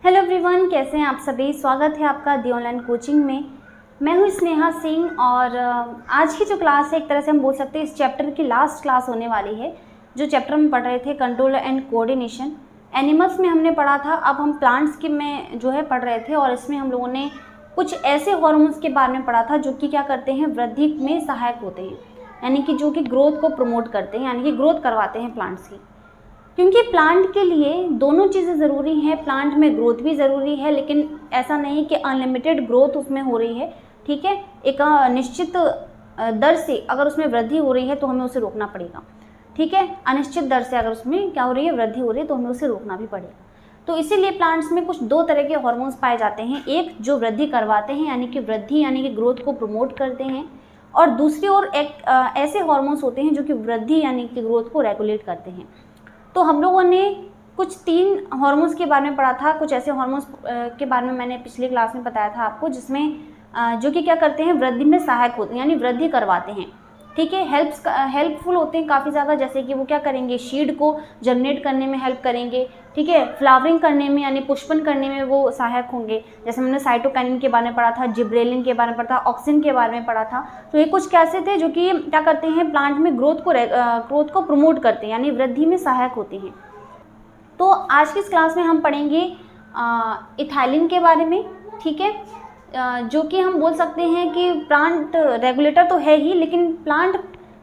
Hello everyone, कैसे हैं आप सभी। स्वागत है आपका दी ऑनलाइन कोचिंग में। मैं हूं स्नेहा सिंह और आज की जो क्लास है एक तरह से हम बोल सकते हैं इस चैप्टर की लास्ट क्लास होने वाली है। जो चैप्टर हम पढ़ रहे थे कंट्रोल एंड कोऑर्डिनेशन, एनिमल्स में हमने पढ़ा था। अब हम प्लांट्स के में जो है पढ़ रहे थे और इसमें हम लोगों ने कुछ ऐसे हार्मोन्स के बारे में पढ़ा था जो कि क्या करते हैं, वृद्धि में सहायक होते हैं, यानी कि जो कि ग्रोथ को प्रमोट करते हैं, यानी कि ग्रोथ करवाते हैं प्लांट्स की। क्योंकि प्लांट के लिए दोनों चीज़ें ज़रूरी हैं। प्लांट में ग्रोथ भी ज़रूरी है, लेकिन ऐसा नहीं कि अनलिमिटेड ग्रोथ उसमें हो रही है, ठीक है। एक निश्चित दर से अगर उसमें वृद्धि हो रही है तो हमें उसे रोकना पड़ेगा, ठीक है। अनिश्चित दर से अगर उसमें क्या हो रही है, वृद्धि हो रही है, तो हमें उसे रोकना भी पड़ेगा। तो इसीलिए प्लांट्स में कुछ दो तरह के हार्मोन्स पाए जाते हैं। एक जो वृद्धि करवाते हैं, यानी कि वृद्धि यानी कि ग्रोथ को प्रमोट करते हैं, और दूसरी ओर एक ऐसे हार्मोन्स होते हैं जो कि वृद्धि यानी कि ग्रोथ को रेगुलेट करते हैं। तो हम लोगों ने कुछ 3 हार्मोन्स के बारे में पढ़ा था। कुछ ऐसे हार्मोन्स के बारे में मैंने पिछली क्लास में बताया था आपको, जिसमें जो कि क्या करते हैं, वृद्धि में सहायक होते हैं, यानी वृद्धि करवाते हैं, ठीक है। हेल्पफुल होते हैं काफ़ी ज़्यादा। जैसे कि वो क्या करेंगे, सीड को जर्मिनेट करने में हेल्प करेंगे, ठीक है। फ्लावरिंग करने में यानी पुष्पन करने में वो सहायक होंगे। जैसे मैंने साइटोकाइनिन के बारे में पढ़ा था, जिब्रेलिन के बारे में पढ़ा था, ऑक्सिन के बारे में पढ़ा था। तो ये कुछ कैसे थे जो कि क्या करते हैं, प्लांट में ग्रोथ को प्रमोट करते हैं, यानी वृद्धि में सहायक होते हैं। तो आज की इस क्लास में हम पढ़ेंगे इथाइलिन के बारे में, ठीक है। जो कि हम बोल सकते हैं कि प्लांट रेगुलेटर तो है ही, लेकिन प्लांट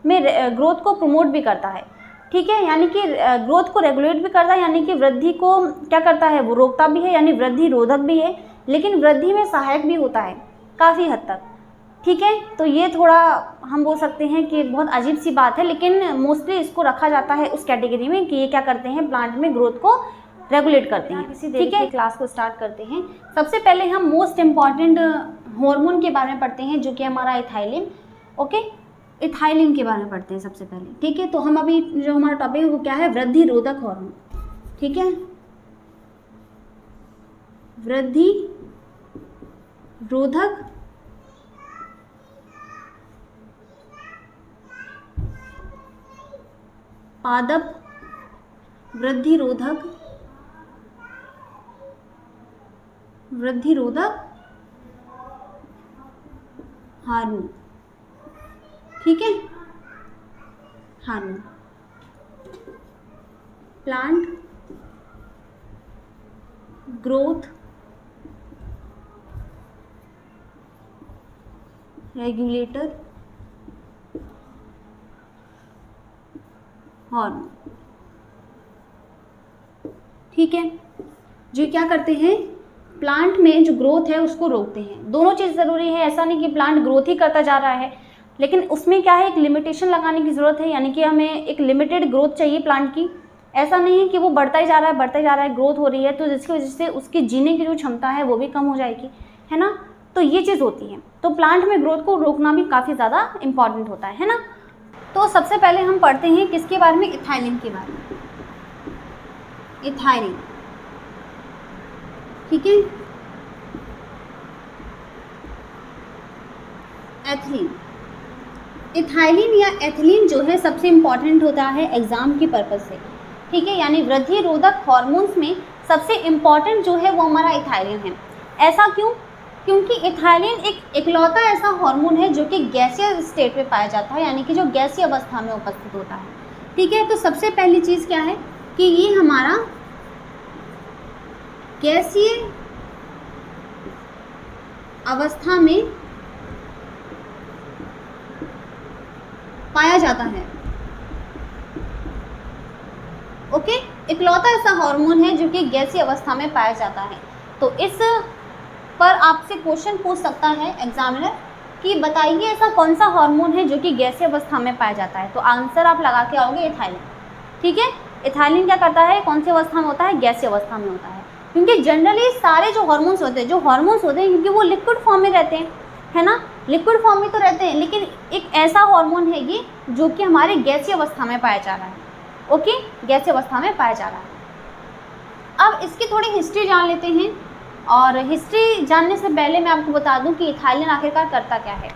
में ग्रोथ को प्रमोट भी करता है, ठीक है। यानी कि ग्रोथ को रेगुलेट भी करता है, यानी कि वृद्धि को क्या करता है, वो रोकता भी है, यानी वृद्धि रोधक भी है, लेकिन वृद्धि में सहायक भी होता है काफ़ी हद तक, ठीक है। तो ये थोड़ा हम बोल सकते हैं कि बहुत अजीब सी बात है, लेकिन मोस्टली इसको रखा जाता है उस कैटेगरी में कि ये क्या करते हैं, प्लांट में ग्रोथ को रेगुलेट करते हैं, ठीक है। क्लास को स्टार्ट करते हैं। सबसे पहले हम मोस्ट इम्पॉर्टेंट हार्मोन के बारे में पढ़ते हैं, जो कि हमारा इथाइलिन। ओके, इथाइलिन के बारे में पढ़ते हैं सबसे पहले, ठीक है। तो हम अभी जो हमारा टॉपिक है वो क्या है, वृद्धि रोधक हार्मोन, ठीक है। वृद्धि रोधक पादप वृद्धि रोधक हार्मोन, ठीक है। Hormone plant growth regulator hormone, ठीक है। जो क्या करते हैं, प्लांट में जो ग्रोथ है उसको रोकते हैं। दोनों चीज़ ज़रूरी है। ऐसा नहीं कि प्लांट ग्रोथ ही करता जा रहा है, लेकिन उसमें क्या है, एक लिमिटेशन लगाने की ज़रूरत है, यानी कि हमें एक लिमिटेड ग्रोथ चाहिए प्लांट की। ऐसा नहीं है कि वो बढ़ता ही जा रहा है, ग्रोथ हो रही है, तो जिसकी वजह से उसकी जीने की जो क्षमता है वो भी कम हो जाएगी, है ना। तो ये चीज़ होती है। तो प्लांट में ग्रोथ को रोकना भी काफ़ी ज़्यादा इंपॉर्टेंट होता है ना। तो सबसे पहले हम पढ़ते हैं किसके बारे में, इथाइलिन के बारे में। इथाइलिन, ठीक है। एथिलीन, इथाइलिन या एथिलीन जो है सबसे इम्पॉर्टेंट होता है एग्जाम की पर्पज से, ठीक है। यानी वृद्धि रोधक हार्मोन्स में सबसे इम्पॉर्टेंट जो है वो हमारा इथाइलिन है। ऐसा क्यों? क्योंकि इथाइलिन एक इकलौता ऐसा हार्मोन है जो कि गैसीय स्टेट में पाया जाता है, यानी कि जो गैसीय अवस्था में उपस्थित होता है, ठीक है। तो सबसे पहली चीज़ क्या है कि ये हमारा गैसीय अवस्था में पाया जाता है। ओके, इकलौता ऐसा हार्मोन है जो कि गैसीय अवस्था में पाया जाता है। तो इस पर आपसे क्वेश्चन पूछ सकता है एग्जामिनर कि बताइए ऐसा कौन सा हार्मोन है जो कि गैसीय अवस्था में पाया जाता है। तो आंसर आप लगा के आओगे इथाइलिन, ठीक है। इथाइलिन क्या करता है, कौन सी अवस्था में होता है, गैसीय अवस्था में होता है। क्योंकि जनरली सारे जो हार्मोन्स होते हैं क्योंकि वो लिक्विड फॉर्म में रहते हैं, है ना, लिक्विड फॉर्म में तो रहते हैं, लेकिन एक ऐसा हार्मोन है ये जो कि हमारे गैसीय अवस्था में पाया जा रहा है। ओके, गैसीय अवस्था में पाया जा रहा है। अब इसकी थोड़ी हिस्ट्री जान लेते हैं, और हिस्ट्री जानने से पहले मैं आपको बता दूं कि इथाइलिन आखिरकार करता क्या है।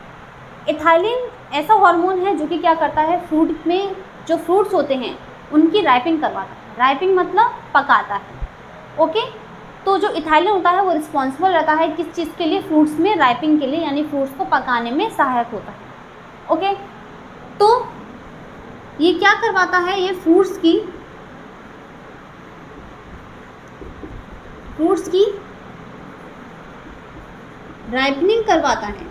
इथाइलिन ऐसा हार्मोन है जो कि क्या करता है, फ्रूट में जो फ्रूट्स होते हैं उनकी राइपिंग करवाता है। राइपिंग मतलब पकाता है। ओके, तो जो इथाइलिन होता है वो रिस्पॉन्सिबल रहता है किस चीज़ के लिए, फ्रूट्स में राइपिंग के लिए, यानी फ्रूट्स को पकाने में सहायक होता है। ओके, तो ये क्या करवाता है, ये फ्रूट्स की राइपनिंग करवाता है,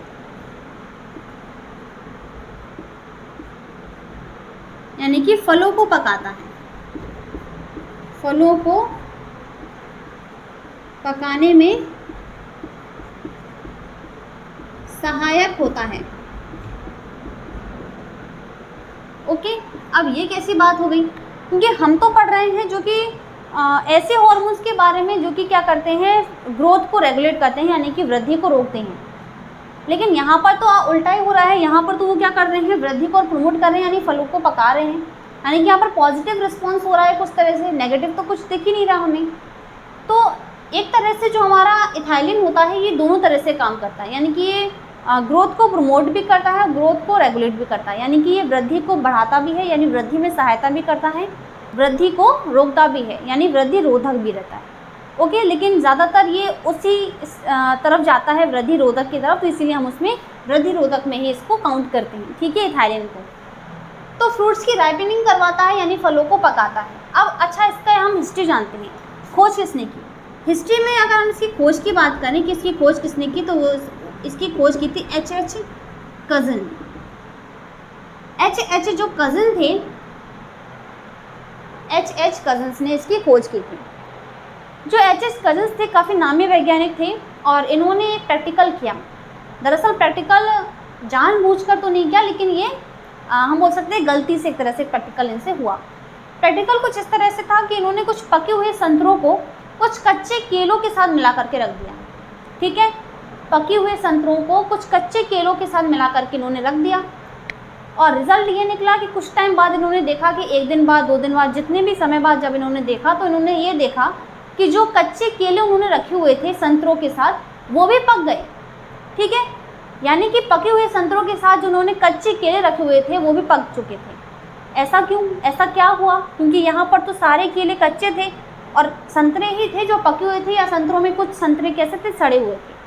यानी कि फलों को पकाता है, फलों को पकाने में सहायक होता है। ओके, अब ये कैसी बात हो गई, क्योंकि हम तो पढ़ रहे हैं जो कि ऐसे हार्मोन्स के बारे में जो कि क्या करते हैं, ग्रोथ को रेगुलेट करते हैं, यानी कि वृद्धि को रोकते हैं। लेकिन यहाँ पर तो उल्टा ही हो रहा है, यहाँ पर तो वो क्या कर रहे हैं, वृद्धि को प्रमोट कर रहे हैं, यानी फलों को पका रहे हैं, यानी कि यहाँ पर पॉजिटिव रिस्पॉन्स हो रहा है कुछ तरह से, नेगेटिव तो कुछ दिख ही नहीं रहा हमें। तो एक तरह से जो हमारा इथाइलिन होता है ये दोनों तरह से काम करता है, यानी कि ये ग्रोथ को प्रमोट भी करता है, ग्रोथ को रेगुलेट भी करता है, यानी कि ये वृद्धि को बढ़ाता भी है, यानी वृद्धि में सहायता भी करता है, वृद्धि को रोकता भी है, यानी वृद्धि रोधक भी रहता है। ओके, लेकिन ज़्यादातर ये उसी तरफ जाता है, वृद्धि रोधक की तरफ, तो इसीलिए हम उसमें वृद्धि रोधक में ही इसको काउंट करते हैं। ठीक है, इथाइलिन को तो फ्रूट्स की राइपनिंग करवाता है, यानी फलों को पकाता है। अब अच्छा, इसका हम हिस्ट्री जानते हैं, खोज किसने की। हिस्ट्री में अगर हम इसकी खोज की बात करें कि इसकी खोज किसने की, तो वो इसकी खोज की थी H.H. कज़न। H.H. जो कज़न थे, H.H. कज़न्स ने इसकी खोज की थी। जो H.H. कज़न्स थे काफ़ी नामी वैज्ञानिक थे और इन्होंने एक प्रैक्टिकल किया। दरअसल प्रैक्टिकल जानबूझकर तो नहीं किया, लेकिन ये हम बोल सकते हैं गलती से एक तरह से प्रैक्टिकल इनसे हुआ। प्रैक्टिकल कुछ इस तरह से था कि इन्होंने कुछ पके हुए संतरों को कुछ कच्चे केलों के साथ मिला करके रख दिया। ठीक है, पके हुए संतरों को कुछ कच्चे केलों के साथ मिला करके इन्होंने रख दिया और रिज़ल्ट ये निकला कि कुछ टाइम बाद इन्होंने देखा कि 1 दिन बाद, 2 दिन बाद, जितने भी समय बाद जब इन्होंने देखा तो इन्होंने ये देखा कि जो कच्चे केले उन्होंने रखे हुए थे संतरों के साथ वो भी पक गए। ठीक है, यानी कि पके हुए संतरों के साथ जो उन्होंने कच्चे केले रखे हुए थे वो भी पक चुके थे। ऐसा क्यों, ऐसा क्या हुआ, क्योंकि यहाँ पर तो सारे केले कच्चे थे और संतरे ही थे जो पके हुए थे, या संतरों में कुछ संतरे कैसे थे, सड़े हुए थे।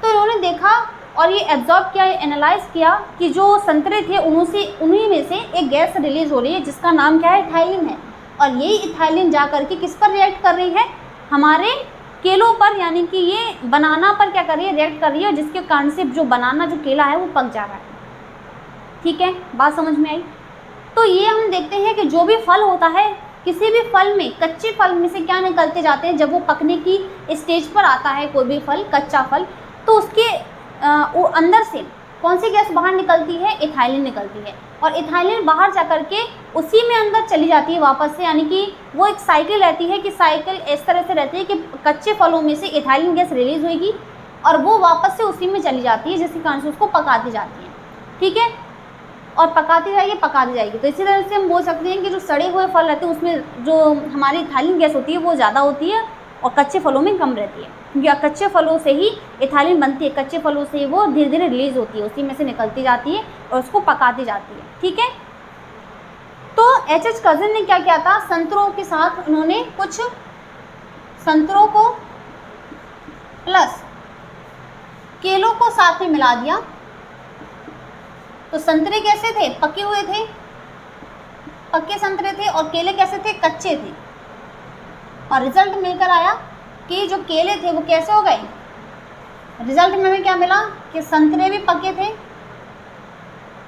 तो इन्होंने देखा और ये एब्जॉर्ब किया, एनालाइज किया कि जो संतरे थे उन्हीं में से एक गैस रिलीज हो रही है जिसका नाम क्या है, इथाइलिन है। और यही इथाइलिन जा करके किस पर रिएक्ट कर रही है, हमारे केलों पर, यानी कि ये बनाना पर क्या कर रही है, रिएक्ट कर रही है, जिसके कारण से जो बनाना जो केला है वो पक जा रहा है। ठीक है, बात समझ में आई। तो ये हम देखते हैं कि जो भी फल होता है, किसी भी फल में, कच्चे फल में से क्या निकलते जाते हैं, जब वो पकने की स्टेज पर आता है कोई भी फल, कच्चा फल, तो उसके अंदर से कौन सी गैस बाहर निकलती है, इथाइलिन निकलती है। और इथाइलिन बाहर जा करके उसी में अंदर चली जाती है वापस से, यानी कि वो एक साइकिल रहती है कि साइकिल इस तरह से रहती है कि कच्चे फलों में से इथाइलिन गैस रिलीज होगी और वो वापस से उसी में चली जाती है, जिसके कारण से उसको पकाती जाती है। ठीक है, और पकाती जाएगी। तो इसी तरह से हम बोल सकते हैं कि जो सड़े हुए फल रहते हैं उसमें जो हमारी इथाइलिन गैस होती है वो ज़्यादा होती है और कच्चे फलों में कम रहती है, क्योंकि कच्चे फलों से ही इथाइलिन बनती है, कच्चे फलों से वो धीरे धीरे रिलीज होती है, उसी में से निकलती जाती है और उसको पकाती जाती है। ठीक है, तो H.H. कज़न ने क्या किया था, संतरों के साथ उन्होंने कुछ संतरों को प्लस केलों को साथ में मिला दिया। तो संतरे कैसे थे, पके हुए थे, पक्के संतरे थे, और केले कैसे थे, कच्चे थे। और रिजल्ट मिलकर आया कि जो केले थे वो कैसे हो गए, रिजल्ट में हमें क्या मिला कि संतरे भी पके थे,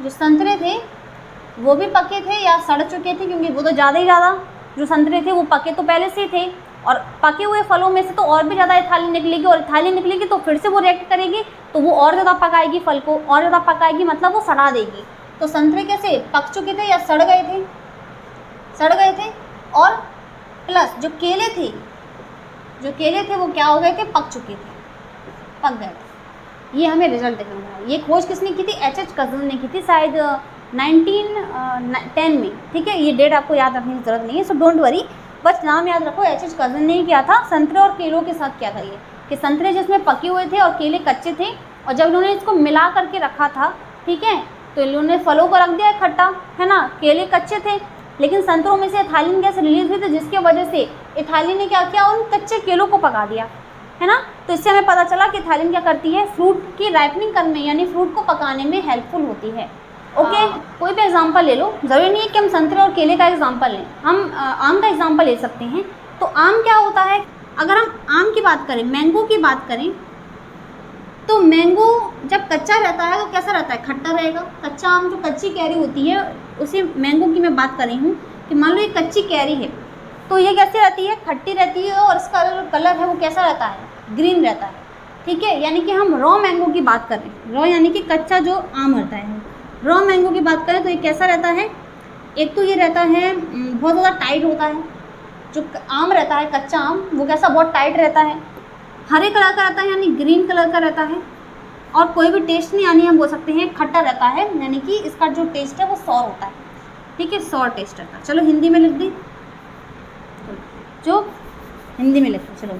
जो संतरे थे वो भी पके थे या सड़ चुके थे, क्योंकि वो तो ज़्यादा ही ज़्यादा जो संतरे थे वो पके तो पहले से थे, और पके हुए फलों में से तो और भी ज़्यादा इथाइलिन निकलेगी, और इथाइलिन निकलेगी तो फिर से वो रिएक्ट करेगी तो वो और ज़्यादा पकाएगी, फल को और ज़्यादा पकाएगी, मतलब वो सड़ा देगी। तो संतरे कैसे पक चुके थे या सड़ गए थे, और प्लस जो केले थे वो क्या हो गए थे, पक चुके थे, पक गए थे। ये हमें रिजल्ट देखना है। ये खोज किसने की थी, H.H. कज़न ने की थी, शायद 1910 में। ठीक है, ये डेट आपको याद रखने की जरूरत नहीं है, सो डोंट वरी, बस नाम याद रखो, H.H. कज़न ने ही किया था। संतरे और केलों के साथ किया था ये, कि संतरे जिसमें पके हुए थे और केले कच्चे थे, और जब इन्होंने इसको मिला करके रखा था, ठीक है, तो इन्होंने फलों को रख दिया इकट्ठा, है ना, केले कच्चे थे, लेकिन संतरों में से इथाइलिन गैस रिलीज हुई थी, जिसकी वजह से इथाइलिन ने क्या किया, उन कच्चे केलों को पका दिया, है ना। तो इससे हमें पता चला कि इथाइलिन क्या करती है, फ्रूट की राइपनिंग करने में यानी फ्रूट को पकाने में हेल्पफुल होती है। ओके, कोई भी एग्जांपल ले लो, ज़रूरी नहीं है कि हम संतरे और केले का एग्जांपल लें, हम आम का एग्जांपल ले सकते हैं। तो आम क्या होता है, अगर हम आम की बात करें, मैंगो की बात करें, तो मैंगो जब कच्चा रहता है तो कैसा रहता है, खट्टा रहेगा। कच्चा आम जो कच्ची कैरी होती है, उसी मैंगो की मैं बात कर रही हूँ कि मान लो ये कच्ची कैरी है, तो ये कैसी रहती है, खट्टी रहती है, और इसका जो कलर है वो कैसा रहता है, ग्रीन रहता है, ठीक है। यानी कि हम रॉ मैंगो की बात करें, रॉ यानी कि कच्चा जो आम रहता है, रॉ मैंगो की बात करें तो ये कैसा रहता है, एक तो ये रहता है बहुत ज़्यादा टाइट होता है, जो आम रहता है कच्चा आम वो कैसा बहुत टाइट रहता है, हरे कलर का रहता है यानी ग्रीन कलर का रहता है, और कोई भी टेस्ट नहीं यानी हम बोल सकते हैं खट्टा रहता है, यानी कि इसका जो टेस्ट है वो सॉर होता है, ठीक है, सॉर टेस्ट रहता है। चलो हिंदी में लिख दी, जो हिंदी में लिखो, चलो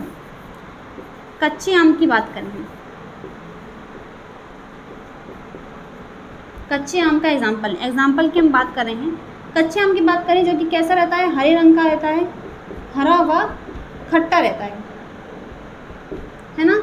कच्चे आम की बात करें, कच्चे आम का एग्जाम्पल की हम बात कर रहे हैं। कच्चे आम की बात करें जो कि कैसा रहता है, हरे रंग का रहता है, हरा व खट्टा रहता है ना,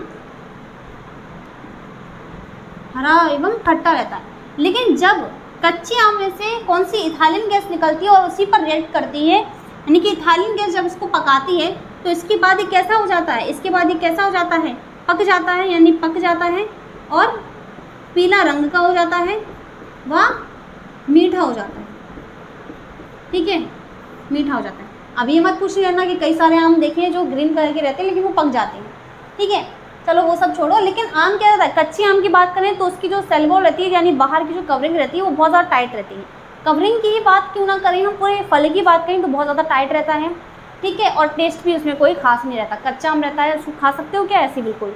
हरा एवं खट्टा रहता है। लेकिन जब कच्चे आम में से कौन सी इथाइलिन गैस निकलती है और उसी पर रिएक्ट करती है, यानी कि इथाइलिन गैस जब इसको पकाती है तो इसके बाद ये कैसा हो जाता है, इसके बाद ये कैसा हो जाता है, पक जाता है, यानी पक जाता है और पीला रंग का हो जाता है व मीठा हो जाता है, ठीक है, मीठा हो जाता है। अब ये मत पूछ लेना कि कई सारे आम देखे जो ग्रीन कलर के रहते हैं लेकिन वो पक जाते हैं, ठीक है, चलो वो सब छोड़ो। लेकिन आम क्या रहता है, कच्चे आम की बात करें तो उसकी जो सेल वॉल रहती है यानी बाहर की जो कवरिंग रहती है वो बहुत ज़्यादा टाइट रहती है। कवरिंग की ही बात क्यों ना करें, हम पूरे फल की बात करें तो बहुत ज़्यादा टाइट रहता है, ठीक है, और टेस्ट भी उसमें कोई खास नहीं रहता। कच्चा आम रहता है, उसको खा सकते हो क्या ऐसे बिल्कुल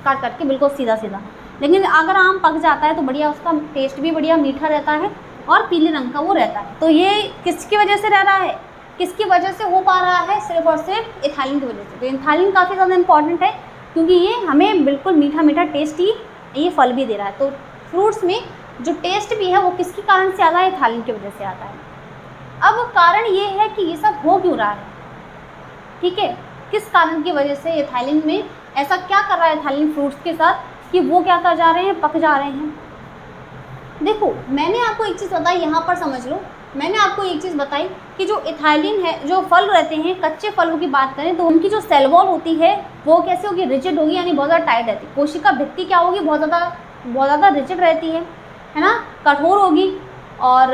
काट काट के, बिल्कुल सीधा सीधा। लेकिन अगर आम पक जाता है तो बढ़िया, उसका टेस्ट भी बढ़िया मीठा रहता है और पीले रंग का वो रहता है। तो ये किसकी वजह से रह रहा है, किसकी वजह से हो पा रहा है, सिर्फ और सिर्फ इथाइलिन की वजह से। तो इथाइलिन काफ़ी ज़्यादा इंपॉर्टेंट है क्योंकि ये हमें बिल्कुल मीठा मीठा टेस्ट ही ये फल भी दे रहा है। तो फ्रूट्स में जो टेस्ट भी है वो किसके कारण से आता है, इथाइलिन की वजह से आता है। अब कारण ये है कि ये सब हो क्यों रहा है, ठीक है, किस कारण की वजह से इथाइलिन में ऐसा क्या कर रहा है इथाइलिन फ्रूट्स के साथ कि वो क्या कर जा रहे हैं, पक जा रहे हैं। देखो मैंने आपको एक चीज़ बताई, यहाँ पर समझ लो, मैंने आपको एक चीज़ बताई कि जो इथाइलिन है, जो फल रहते हैं कच्चे फलों की बात करें तो उनकी जो सेल वॉल होती है वो कैसे होगी, रिजिड होगी, यानी बहुत ज़्यादा टाइट रहती है। कोशिका भित्ति क्या होगी, बहुत ज़्यादा रिजिड रहती है ना, कठोर होगी, और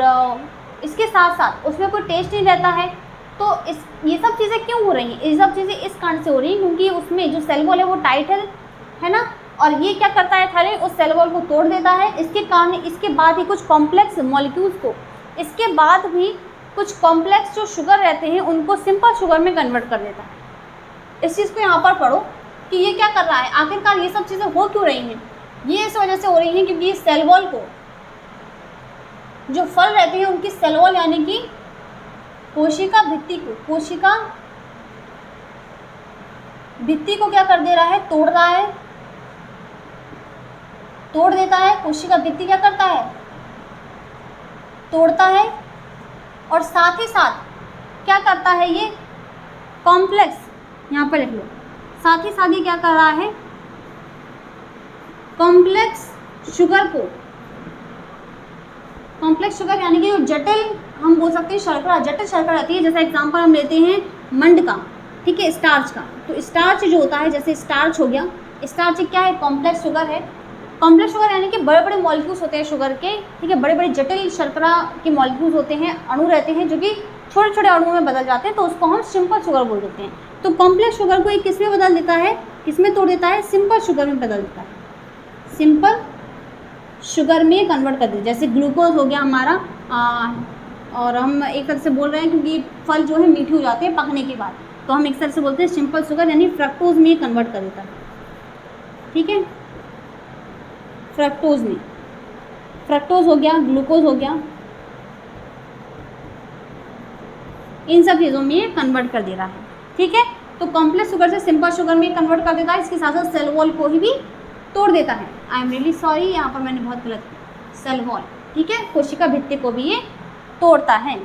इसके साथ साथ उसमें कोई टेस्ट नहीं रहता है। तो ये सब चीज़ें क्यों हो रही हैं, ये सब चीज़ें इस कारण से हो रही हैं क्योंकि उसमें जो सेल वॉल है वो टाइट है ना, और ये क्या करता है इथाइलिन, उस सेल वॉल को तोड़ देता है। इसके कारण इसके बाद ही कुछ कॉम्प्लेक्स मॉलिक्यूल्स को, इसके बाद भी कुछ कॉम्प्लेक्स जो शुगर रहते हैं उनको सिंपल शुगर में कन्वर्ट कर देता है। इस चीज़ को यहाँ पर पढ़ो कि ये क्या कर रहा है, आखिरकार ये सब चीज़ें हो क्यों रही हैं। ये इस वजह से हो रही हैं क्योंकि सेल वॉल को, जो फल रहते हैं उनकी सेल वॉल यानी कि कोशिका भित्ति को, कोशिका भित्ति को क्या कर दे रहा है, तोड़ रहा है, तोड़ देता है। कोशिका भित्ति क्या करता है, तोड़ता है, और साथ ही साथ क्या करता है, ये कॉम्प्लेक्स, यहाँ पर लिख लो, साथ ही साथ ये क्या कर रहा है, कॉम्प्लेक्स शुगर को, कॉम्प्लेक्स शुगर यानी कि जो जटिल, हम बोल सकते हैं शर्करा, जटिल शर्करा रहती है। जैसे एग्जांपल हम लेते हैं मंड का, ठीक है, स्टार्च का। तो स्टार्च जो होता है, जैसे स्टार्च हो गया, स्टार्च क्या है, कॉम्प्लेक्स शुगर है। कॉम्प्लेक्स शुगर यानी कि बड़े बड़े मॉलिक्यूल्स होते हैं शुगर के, ठीक है, बड़े बड़े जटिल शर्करा के मॉलिक्यूल्स होते हैं, अणु रहते हैं जो कि छोटे छोटे अणुओं में बदल जाते हैं, तो उसको हम सिंपल शुगर बोल देते हैं। तो कॉम्प्लेक्स शुगर को एक किस में बदल देता है, किस में तोड़ देता है, सिंपल शुगर में बदल देता है, सिंपल शुगर में कन्वर्ट कर देते। जैसे ग्लूकोज हो गया हमारा, और हम एक तरह से बोल रहे हैं क्योंकि फल जो है मीठे हो जाते हैं पकने के बाद, तो हम एक तरह से बोलते हैं सिंपल शुगर, यानी फ्रक्टोज में कन्वर्ट कर देता है, ठीक है, फ्रक्टोज में, फ्रक्टोज हो गया, ग्लूकोज हो गया, इन सब चीज़ों में कन्वर्ट कर दे रहा है, ठीक है। तो कॉम्प्लेक्स शुगर से सिंपल शुगर में कन्वर्ट कर देता है, इसके साथ साथ सेल वॉल को ही भी तोड़ देता है। आई एम रियली सॉरी, यहाँ पर मैंने बहुत गलत, सेल वॉल, ठीक है, कोशिका भित्ति को भी ये तोड़ता है।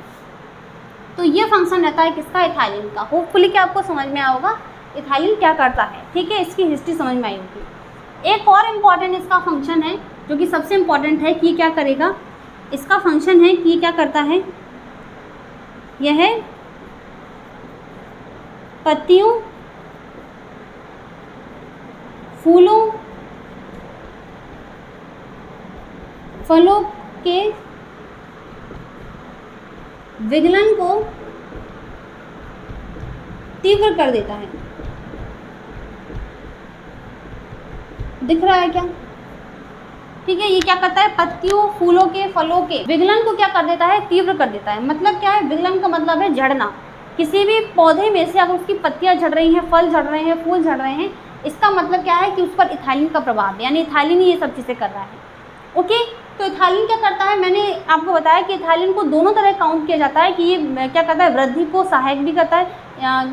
तो ये फंक्शन रहता है किसका, इथाइलिन का। होपफुली कि आपको समझ में आया होगा इथाइलिन क्या करता है, ठीक है, इसकी हिस्ट्री समझ में आई होगी। एक और इम्पॉर्टेंट इसका फंक्शन है जो कि सबसे इम्पॉर्टेंट है कि ये क्या करेगा, इसका फंक्शन है कि ये क्या करता है, यह पत्तियों, फूलों, फलों के विगलन को तीव्र कर देता है। दिख रहा है क्या, ठीक है। ये क्या करता है, पत्तियों, फूलों के, फलों के विगलन को क्या कर देता है, तीव्र कर देता है। मतलब क्या है, विगलन का मतलब है झड़ना। किसी भी पौधे में से अगर उसकी पत्तियां झड़ रही हैं, फल झड़ रहे हैं, फूल झड़ रहे हैं, इसका मतलब क्या है कि उस पर इथाइलिन का प्रभाव है, यानी इथाइलिन ही ये सब चीज़ें कर रहा है। ओके, तो इथाइलिन क्या करता है, मैंने आपको बताया कि इथाइलिन को दोनों तरह काउंट किया जाता है कि ये क्या करता है, वृद्धि को सहायक भी करता है,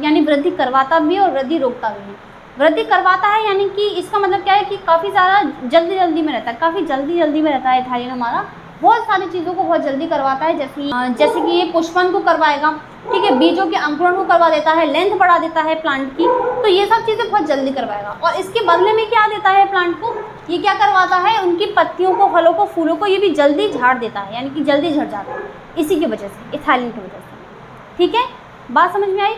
यानी वृद्धि करवाता भी है और वृद्धि रोकता भी है। वृद्धि करवाता है यानी कि इसका मतलब क्या है कि काफ़ी सारा जल्दी में रहता है, काफ़ी जल्दी में रहता है इथाइलिन हमारा, बहुत सारी चीज़ों को बहुत जल्दी करवाता है। जैसे कि ये पुष्पन को करवाएगा, ठीक है, बीजों के अंकुरण को करवा देता है, लेंथ बढ़ा देता है प्लांट की, तो ये सब चीज़ें बहुत जल्दी करवाएगा। और इसके बदले में क्या देता है प्लांट को, ये क्या करवाता है, उनकी पत्तियों को, फलों को, फूलों को ये भी जल्दी झाड़ देता है, यानी कि जल्दी झड़ जाता है, इसी की वजह से, इथाइलिन की वजह से। ठीक है, बात समझ में आई।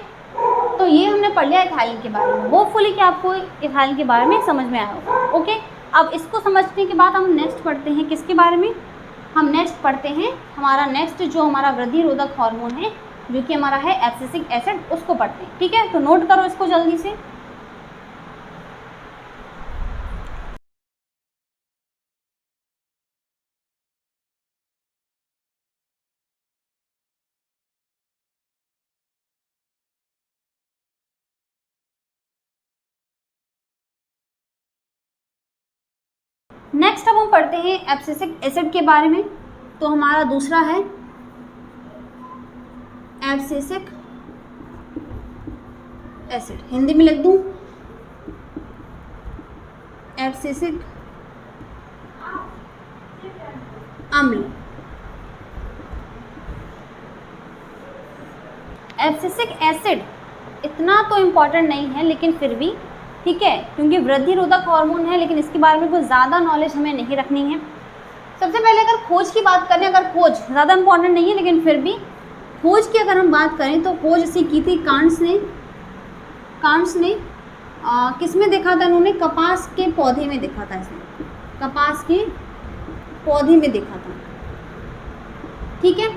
तो ये हमने पढ़ लिया इथाइलिन के बारे में। होपफुली कि आपको इथाइलिन के बारे में समझ में आया होगा। ओके, अब इसको समझने के बाद हम नेक्स्ट पढ़ते हैं, किसके बारे में, हम नेक्स्ट पढ़ते हैं हमारा नेक्स्ट जो हमारा वृद्धि रोधक हार्मोन है, जो कि हमारा है एब्सिसिक एसिड, उसको पढ़ते हैं। ठीक है, तो नोट करो इसको जल्दी से। नेक्स्ट अब हम पढ़ते हैं एब्सिसिक एसिड के बारे में। तो हमारा दूसरा है एब्सिसिक एसिड, हिंदी में लिख दूं एब्सिसिक अम्ल। एब्सिसिक एसिड इतना तो इम्पॉर्टेंट नहीं है, लेकिन फिर भी ठीक है, क्योंकि वृद्धि रोधक हार्मोन है, लेकिन इसके बारे में कोई ज़्यादा नॉलेज हमें नहीं रखनी है। सबसे पहले अगर खोज की बात करें, अगर खोज ज़्यादा इम्पॉर्टेंट नहीं है, लेकिन फिर भी खोज की अगर हम बात करें तो खोज इसी की थी कांट्स ने किस में देखा था, उन्होंने कपास के पौधे में देखा था, इसमें कपास के पौधे में देखा था। ठीक है,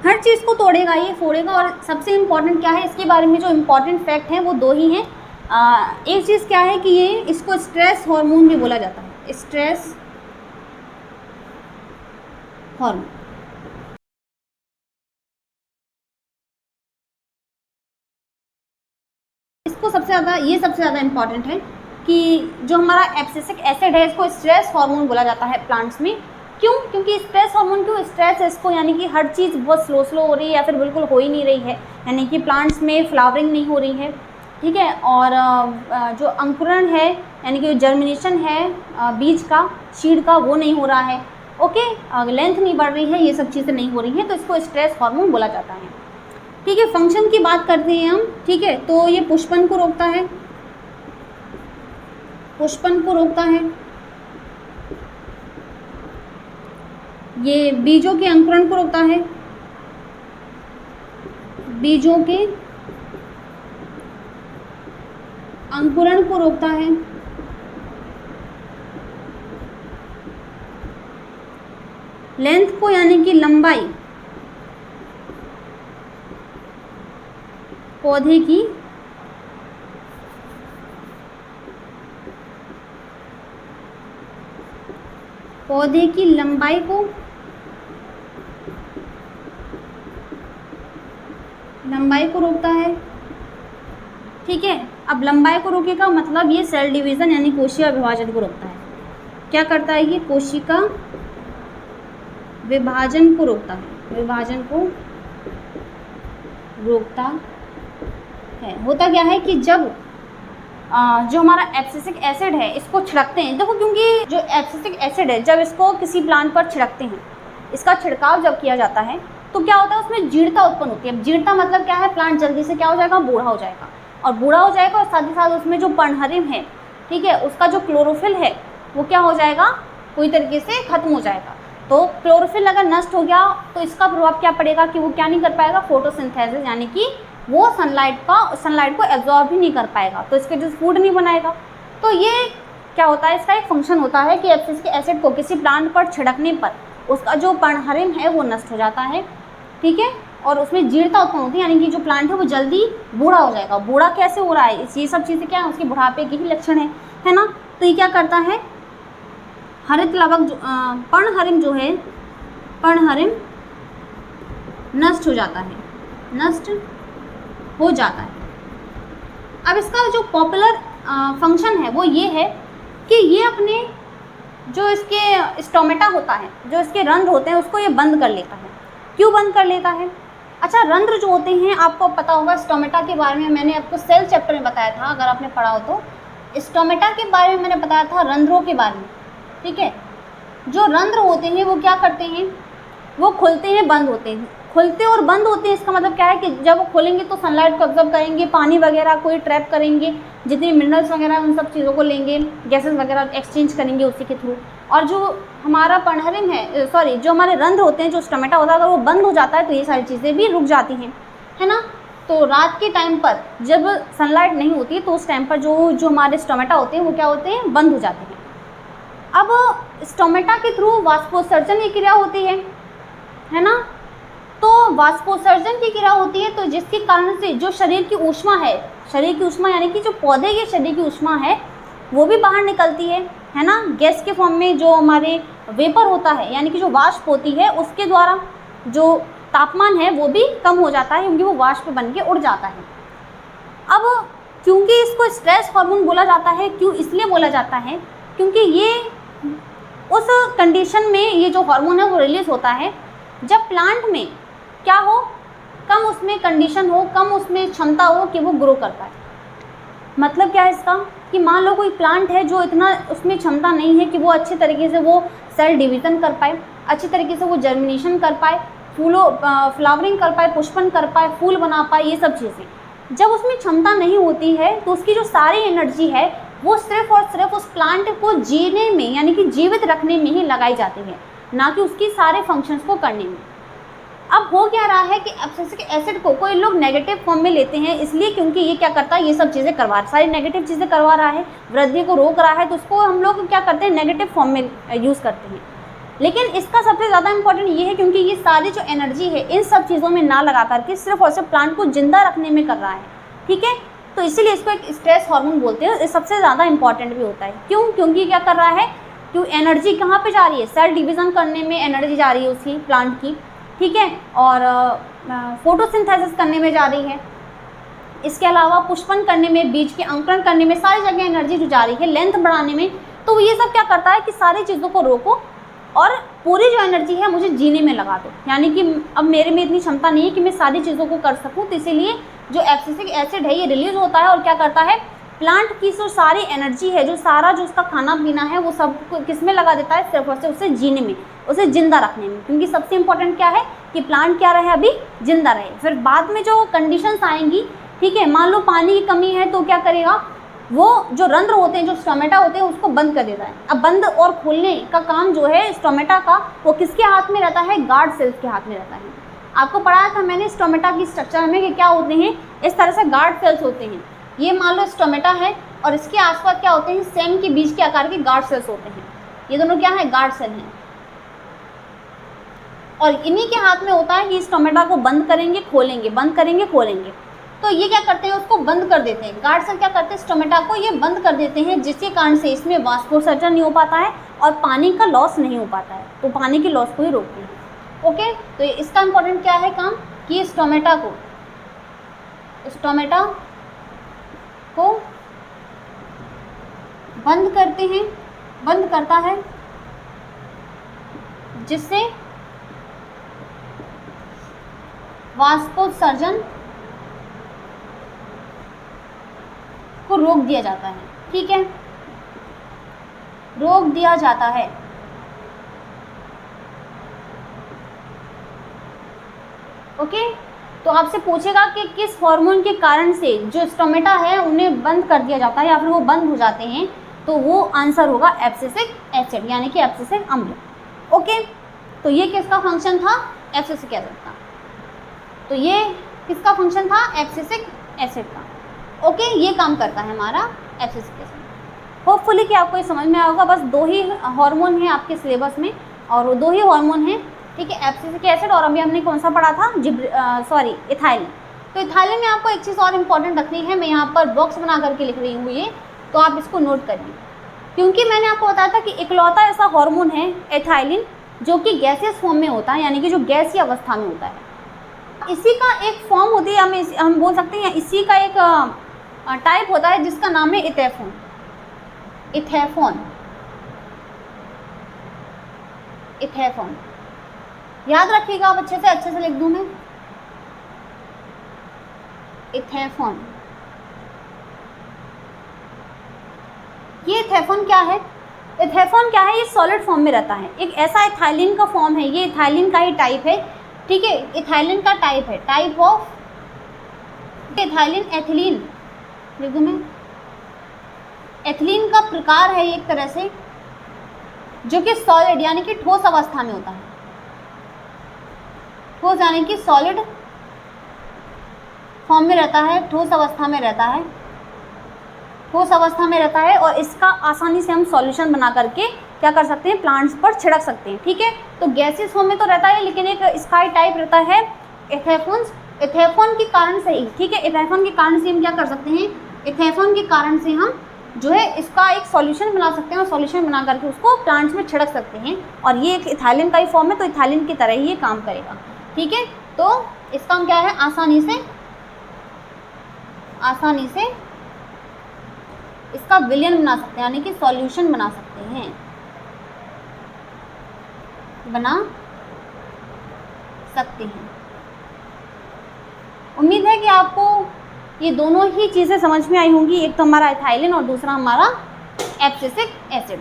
हर चीज़ को तोड़ेगा, ये फोड़ेगा। और सबसे इम्पॉर्टेंट क्या है, इसके बारे में जो इम्पॉर्टेंट फैक्ट हैं वो दो ही हैं। एक चीज़ क्या है कि ये इसको स्ट्रेस हार्मोन भी बोला जाता है, स्ट्रेस हार्मोन। इसको सबसे ज़्यादा इम्पॉर्टेंट है कि जो हमारा एब्सिसिक एसिड है, इसको स्ट्रेस हार्मोन बोला जाता है प्लांट्स में। क्यों? क्योंकि स्ट्रेस हार्मोन क्यों, स्ट्रेस है इसको, यानी कि हर चीज़ बहुत स्लो हो रही है या फिर बिल्कुल हो ही नहीं रही है, यानी कि प्लांट्स में फ्लावरिंग नहीं हो रही है। ठीक है, और जो अंकुरण है यानी कि जर्मिनेशन है बीज का, सीड का, वो नहीं हो रहा है। ओके, लेंथ नहीं बढ़ रही है, ये सब चीज़ें नहीं हो रही हैं, तो इसको स्ट्रेस हार्मोन बोला जाता है। ठीक है, फंक्शन की बात करते हैं हम। ठीक है, तो ये पुष्पन को रोकता है, ये बीजों के अंकुरण को रोकता है, बीजों के अंकुरण को रोकता है, लेंथ को यानी कि लंबाई, पौधे की लंबाई को रोकता है। ठीक है, अब लंबाई को रोकेगा मतलब ये सेल डिवीज़न यानी कोशिका विभाजन को रोकता है। क्या करता है ये, कोशिका विभाजन को रोकता है, होता क्या है कि जब जो हमारा एब्सिसिक एसिड है इसको छिड़कते हैं, देखो क्योंकि जो एब्सिसिक एसिड है जब इसको किसी प्लांट पर छिड़कते हैं, इसका छिड़काव जब किया जाता है तो क्या होता है उसमें जीर्णता उत्पन्न होती है। अब जीर्णता मतलब क्या है, प्लांट जल्दी से क्या हो जाएगा, बूढ़ा हो जाएगा, और बूढ़ा हो जाएगा और साथ ही साथ उसमें जो पर्णहरिम है, ठीक है, उसका जो क्लोरोफिल है वो क्या हो जाएगा, पूरी तरीके से खत्म हो जाएगा। तो क्लोरोफिल अगर नष्ट हो गया तो इसका प्रभाव क्या पड़ेगा कि वो क्या नहीं कर पाएगा, फोटोसिंथेसिस, यानी कि वो सनलाइट को एब्जॉर्ब ही नहीं कर पाएगा, तो इसके जैसे फूड नहीं बनाएगा। तो ये क्या होता है, इसका एक फंक्शन होता है कि एब्सिसिक एसिड को किसी प्लांट पर छिड़कने पर उसका जो पर्णहरिम है वो नष्ट हो जाता है, ठीक है, और उसमें जीर्णता उत्पन्न होती है, यानी कि जो प्लांट है वो जल्दी बूढ़ा हो जाएगा। बूढ़ा कैसे हो रहा है, ये सब चीज़ें क्या है, उसके बुढ़ापे की ही लक्षण है ना। तो ये क्या करता है, हरित लवक पर्णहरिम जो है, पर्णहरिम नष्ट हो जाता है, नष्ट हो जाता है। अब इसका जो पॉपुलर फंक्शन है वो ये है कि ये अपने जो इसके स्टोमेटा होता है, जो इसके रंध्र होते हैं, उसको ये बंद कर लेता है। क्यों बंद कर लेता है? अच्छा, रंध्र जो होते हैं, आपको पता होगा स्टोमेटा के बारे में मैंने आपको सेल चैप्टर में बताया था, अगर आपने पढ़ा हो तो। स्टोमेटा के बारे में मैंने बताया था रंध्रों के बारे में, ठीक है। जो रंध्र होते हैं वो क्या करते हैं, वो खुलते हैं, बंद होते हैं, खुलते और बंद होते हैं। इसका मतलब क्या है कि जब वो खोलेंगे तो सनलाइट को ऑब्जर्व करेंगे, पानी वगैरह कोई ट्रैप करेंगे, जितनी मिनरल्स वगैरह उन सब चीज़ों को लेंगे, गैसेस वगैरह एक्सचेंज करेंगे उसी के थ्रू। और जो हमारा पर्णहरिम है, सॉरी, जो हमारे रंध्र होते हैं, जो स्टोमेटा होता है, अगर वो बंद हो जाता है तो ये सारी चीज़ें भी रुक जाती हैं, है ना। तो रात के टाइम पर जब सनलाइट नहीं होती तो उस टाइम पर जो हमारे स्टोमेटा होते हैं वो क्या होते हैं, बंद हो जाते हैं। अब स्टोमेटा के थ्रू वाष्पोत्सर्जन की क्रिया होती है ना। तो वाष्पोत्सर्जन की क्रिया होती है, तो जिसके कारण से जो शरीर की ऊष्मा है, शरीर की ऊष्मा यानी कि जो पौधे के शरीर की ऊष्मा है वो भी बाहर निकलती है ना, गैस के फॉर्म में। जो हमारे वेपर होता है, यानी कि जो वाष्प होती है, उसके द्वारा जो तापमान है वो भी कम हो जाता है, क्योंकि वो वाष्प बन के उड़ जाता है। अब क्योंकि इसको स्ट्रेस हार्मोन बोला जाता है, क्यों इसलिए बोला जाता है, क्योंकि ये उस कंडीशन में ये जो हार्मोन है वो रिलीज होता है जब प्लांट में क्या हो, कम उसमें कंडीशन हो, कम उसमें क्षमता हो कि वो ग्रो कर पाए। मतलब क्या है इसका, कि मान लो कोई प्लांट है जो इतना उसमें क्षमता नहीं है कि वो अच्छे तरीके से वो सेल डिवीज़न कर पाए, अच्छे तरीके से वो जर्मिनेशन कर पाए, फ्लावरिंग कर पाए, पुष्पन कर पाए, फूल बना पाए, ये सब चीज़ें जब उसमें क्षमता नहीं होती है तो उसकी जो सारी एनर्जी है वो सिर्फ और सिर्फ उस प्लांट को जीने में, यानी कि जीवित रखने में ही लगाई जाती है, ना कि उसकी सारे फंक्शंस को करने में। अब हो क्या रहा है कि एब्सिसिक एसिड को कोई लोग नेगेटिव फॉर्म में लेते हैं, इसलिए क्योंकि ये क्या करता है, ये सब चीज़ें करवा रहा है, सारी नेगेटिव चीज़ें करवा रहा है, वृद्धि को रोक रहा है, तो उसको हम लोग क्या करते हैं, नेगेटिव फॉर्म में यूज़ करते हैं। लेकिन इसका सबसे ज़्यादा इंपॉर्टेंट ये है क्योंकि ये सारी जो एनर्जी है इन सब चीज़ों में ना लगा करके सिर्फ और सिर्फ प्लांट को जिंदा रखने में कर रहा है, ठीक है। तो इसीलिए इसको एक स्ट्रेस हार्मोन बोलते हैं। ये सबसे ज़्यादा इंपॉर्टेंट भी होता है, क्यों, क्योंकि क्या कर रहा है, क्यों एनर्जी कहाँ पे जा रही है, सेल डिवीज़न करने में एनर्जी जा रही है उसकी, प्लांट की, ठीक है, और फोटोसिंथेसिस करने में जा रही है। इसके अलावा पुष्पन करने में, बीज के अंकुरण करने में, सारी जगह एनर्जी जो जा रही है, लेंथ बढ़ाने में। तो ये सब क्या करता है कि सारी चीज़ों को रोको और पूरी जो एनर्जी है मुझे जीने में लगा दो, यानी कि अब मेरे में इतनी क्षमता नहीं है कि मैं सारी चीज़ों को कर सकूं। तो इसीलिए जो एब्सिसिक एसिड है ये रिलीज होता है और क्या करता है, प्लांट की जो सारी एनर्जी है, जो सारा जो उसका खाना पीना है, वो सब किस में लगा देता है, सिर्फ और सिर्फ उसे जीने में, उसे जिंदा रखने में। क्योंकि सबसे इंपॉर्टेंट क्या है कि प्लांट क्या रहे, अभी जिंदा रहे। फिर बाद में जो कंडीशंस आएंगी, ठीक है, मान लो पानी की कमी है तो क्या करेगा, वो जो रंध्र होते हैं, जो स्टोमेटा होते हैं, उसको बंद कर देता है। अब बंद और खोलने का काम जो है स्टोमेटा का, वो किसके हाथ में रहता है, गार्ड सेल्स के हाथ में रहता है। आपको पढ़ाया था मैंने स्टोमेटा की स्ट्रक्चर में कि क्या होते हैं, इस तरह से गार्ड सेल्स होते हैं। ये मान लो स्टोमेटा है और इसके आसपास क्या होते हैं, सेम के बीच के आकार के गार्ड सेल्स होते हैं। ये दोनों क्या है, गार्ड सेल हैं, और इन्हीं के हाथ में होता है कि स्टोमेटा को बंद करेंगे खोलेंगे, बंद करेंगे खोलेंगे। तो ये क्या करते हैं, उसको बंद कर देते हैं। गार्ड सेल क्या करते हैं, स्टोमेटा को ये बंद कर देते हैं, जिसके कारण से इसमें वाष्पोत्सर्जन नहीं हो पाता है और पानी का लॉस नहीं हो पाता है, तो पानी के लॉस को ही रोकते हैं। ओके, तो इसका इंपॉर्टेंट क्या है काम, कि स्टोमेटा को बंद करते हैं, बंद करता है, जिससे वाष्पोत्सर्जन को रोक दिया जाता है, ठीक है, रोक दिया जाता है। ओके। तो आपसे पूछेगा कि किस हार्मोन के कारण से जो स्टोमेटा है उन्हें बंद कर दिया जाता है या फिर वो बंद हो जाते हैं, तो वो आंसर होगा एब्सिसिक एसिड यानी कि एब्सिसिक अम्ल। ओके, तो ये किसका फंक्शन था? एब्सिसिक एसिड का। तो ये किसका फंक्शन था? एब्सिसिक एसिड का। ओके, ये काम करता है हमारा एब्सिसिक एसिड। होपफुली कि आपको ये समझ में आएगा। बस 2 ही हार्मोन हैं आपके सिलेबस में और वो 2 ही हार्मोन हैं, ठीक है, एब्सिसिक एसिड और अभी हमने कौन सा पढ़ा था? इथाइलिन। तो इथाइलिन में आपको एक चीज़ और इम्पॉर्टेंट रखनी है, मैं यहाँ पर बॉक्स बना करके लिख रही हूँ ये, तो आप इसको नोट करिए, क्योंकि मैंने आपको बताया था कि इकलौता ऐसा हार्मोन है एथाइलिन जो कि गैसियस फॉर्म में होता है, यानी कि जो गैसीय अवस्था में होता है। इसी का एक फॉर्म होती है, हम बोल सकते हैं इसी का एक टाइप होता है जिसका नाम है इथेफॉन। इथेफॉन, इथेफॉन याद रखिएगा आप, अच्छे से लिख दूं मैं, इथेफॉन। ये इथेफॉन क्या है? इथेफॉन क्या है? ये सॉलिड फॉर्म में रहता है, एक ऐसा इथाइलिन का फॉर्म है, ये इथाइलिन का ही टाइप है, ठीक है, इथाइलिन का टाइप है, टाइप ऑफ इथाइलिन, एथिलीन लिख दूं मैं, एथिलीन का प्रकार है एक तरह से, जो कि सॉलिड यानी कि ठोस अवस्था में होता है, ठोस यानी कि सॉलिड फॉर्म में रहता है, ठोस अवस्था में रहता है, ठोस अवस्था में रहता है और इसका आसानी से हम सॉल्यूशन बना करके क्या कर सकते हैं? प्लांट्स पर छिड़क सकते हैं, ठीक है। तो गैसियस फॉर्म में तो रहता है, लेकिन एक स्काई टाइप रहता है इथेफॉन्स। इथेफॉन के कारण से ही, ठीक है, इथेफॉन के कारण से हम क्या कर सकते हैं? इथेफॉन के कारण से हम जो है इसका एक सॉल्यूशन बना सकते हैं और सॉल्यूशन बना करके उसको प्लांट्स में छिड़क सकते हैं, और ये एक इथाइलिन का ही फॉर्म है, तो इथाइलिन की तरह ही ये काम करेगा, ठीक है। तो इसका हम क्या है? आसानी से इसका विलयन बना सकते हैं, यानी कि सॉल्यूशन बना सकते हैं, बना सकते हैं। उम्मीद है कि आपको ये दोनों ही चीज़ें समझ में आई होंगी, एक तो हमारा इथाइलिन और दूसरा हमारा एब्सिसिक एसिड।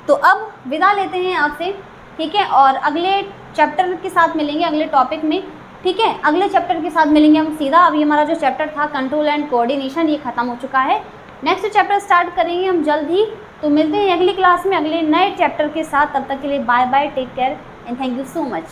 तो अब विदा लेते हैं आपसे, ठीक है, और अगले चैप्टर के साथ मिलेंगे, अगले टॉपिक में, ठीक है, अगले चैप्टर के साथ मिलेंगे हम सीधा। अभी हमारा जो चैप्टर था कंट्रोल एंड कोऑर्डिनेशन, ये खत्म हो चुका है, नेक्स्ट चैप्टर स्टार्ट करेंगे हम जल्द ही। तो मिलते हैं अगली क्लास में अगले नए चैप्टर के साथ, तब तक के लिए bye bye, take care and thank you so much.